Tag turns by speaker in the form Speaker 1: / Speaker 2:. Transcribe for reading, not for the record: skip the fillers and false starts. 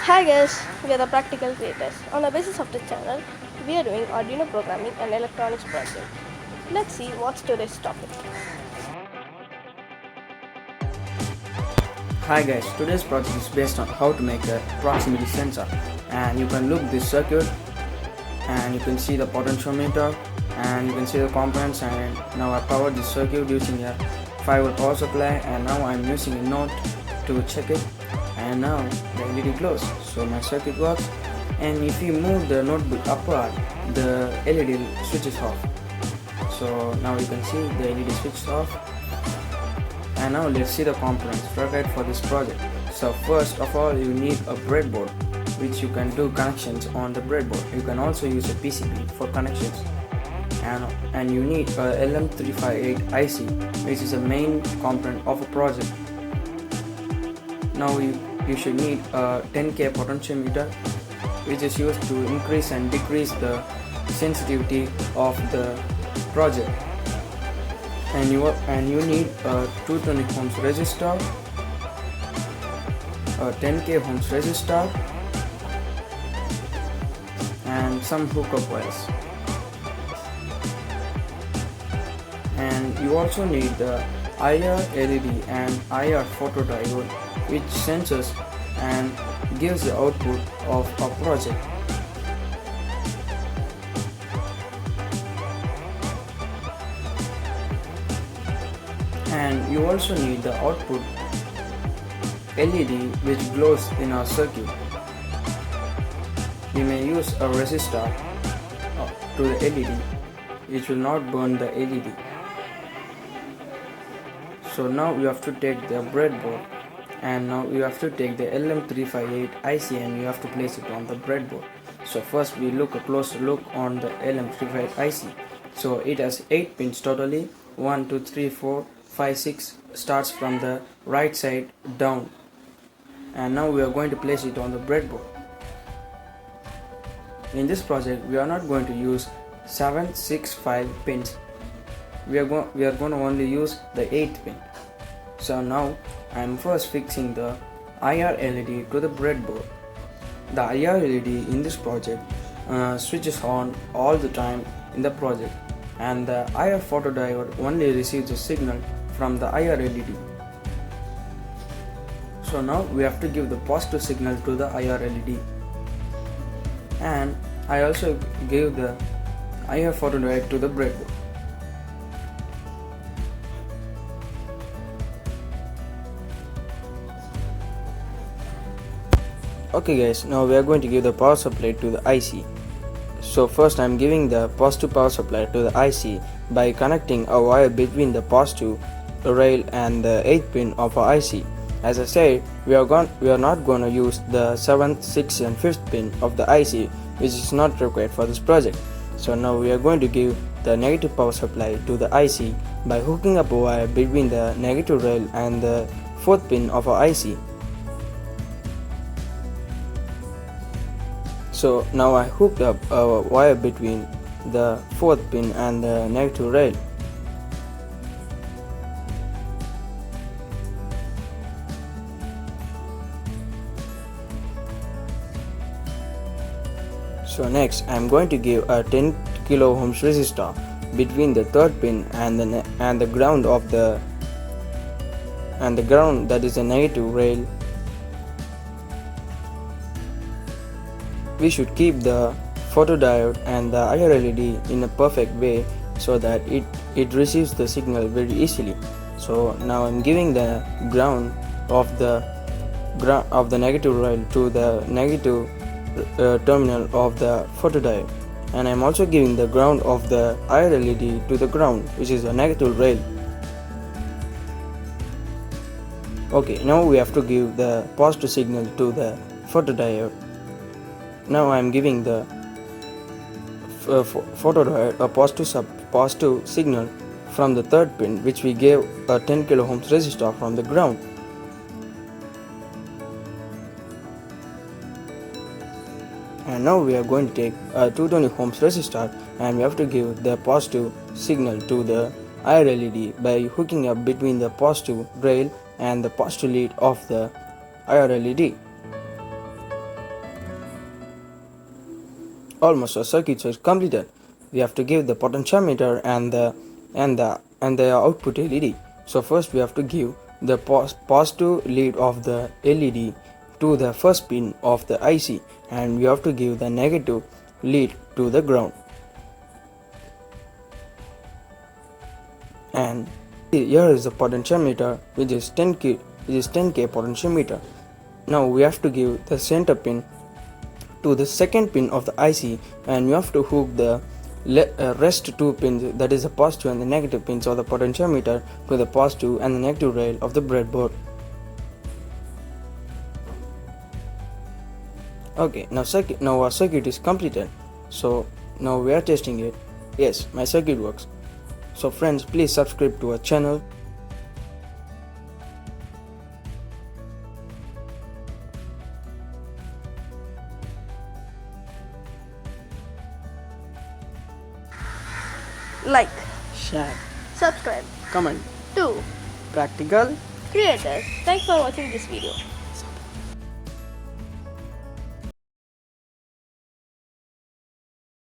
Speaker 1: Hi guys, we are the Practical Creators. On the basis of this channel, we are doing Arduino programming and electronics project. Let's see what's today's topic.
Speaker 2: Hi guys, today's project is based on how to make a proximity sensor, and you can look this circuit and you can see the potentiometer and you can see the components. And now I powered this circuit using a 5V power supply, and now I'm using a note to check it, and now the LED glows, so my circuit works. And if you move the notebook upward, the LED switches off. So now you can see the LED switches off. And now let's see the components required for this project. So first of all, you need a breadboard, which you can do connections on the breadboard. You can also use a PCB for connections. And you need a LM358 IC, which is a main component of a project. Now you should need a 10K potentiometer, which is used to increase and decrease the sensitivity of the project. And you need a 220 ohms resistor, a 10K ohms resistor, and some hookup wires. And you also need the IR LED and IR photodiode, which senses and gives the output of a project. And you also need the output LED, which glows in our circuit. You may use a resistor to the LED, which will not burn the LED. So now you have to take the breadboard, and now you have to take the LM358 IC and you have to place it on the breadboard. So first we look a closer look on the LM358 IC. So it has 8 pins totally. 1, 2, 3, 4, 5, 6 starts from the right side down. And now we are going to place it on the breadboard. In this project we are not going to use 7, 6, 5 pins. We are going to only use the 8th pin. So now I am first fixing the IR LED to the breadboard. The IR LED in this project switches on all the time in the project, and the IR photodiode only receives a signal from the IR LED. So now we have to give the positive signal to the IR LED, and I also gave the IR photodiode to the breadboard. Okay guys, now we are going to give the power supply to the IC. So first I am giving the positive power supply to the IC by connecting a wire between the positive rail and the 8th pin of our IC. As I said, we are not going to use the 7th, 6th and 5th pin of the IC, which is not required for this project. So now we are going to give the negative power supply to the IC by hooking up a wire between the negative rail and the 4th pin of our IC. So now I hooked up a wire between the 4th pin and the negative rail. So next I am going to give a 10 kilo ohms resistor between the 3rd pin and the ground of the ground, that is the negative rail. We should keep the photodiode and the IR LED in a perfect way so that it receives the signal very easily. So now I'm giving the ground of the negative rail to the negative terminal of the photodiode, and I'm also giving the ground of the IR LED to the ground, which is a negative rail. Okay, now we have to give the positive signal to the photodiode. Now I am giving the photodiode a positive signal from the 3rd pin, which we gave a 10 kilo ohms resistor from the ground. And now we are going to take a 220 ohms resistor, and we have to give the positive signal to the IR LED by hooking up between the positive rail and the positive lead of the IR LED. almost our circuit is completed. We have to give the potentiometer and the output LED. So first we have to give the positive lead of the LED to the first pin of the IC, and we have to give the negative lead to the ground. And here is the potentiometer, which is 10K potentiometer. Now we have to give the center pin to the second pin of the IC, and you have to hook the rest two pins, that is the positive and the negative pins of the potentiometer, to the positive and the negative rail of the breadboard. Okay, now our circuit is completed. So now we are testing it. Yes, my circuit works. So friends, please subscribe to our channel.
Speaker 1: Like,
Speaker 2: Share,
Speaker 1: subscribe
Speaker 2: comment,
Speaker 1: to
Speaker 2: practical.
Speaker 1: creators. Thanks for watching this video.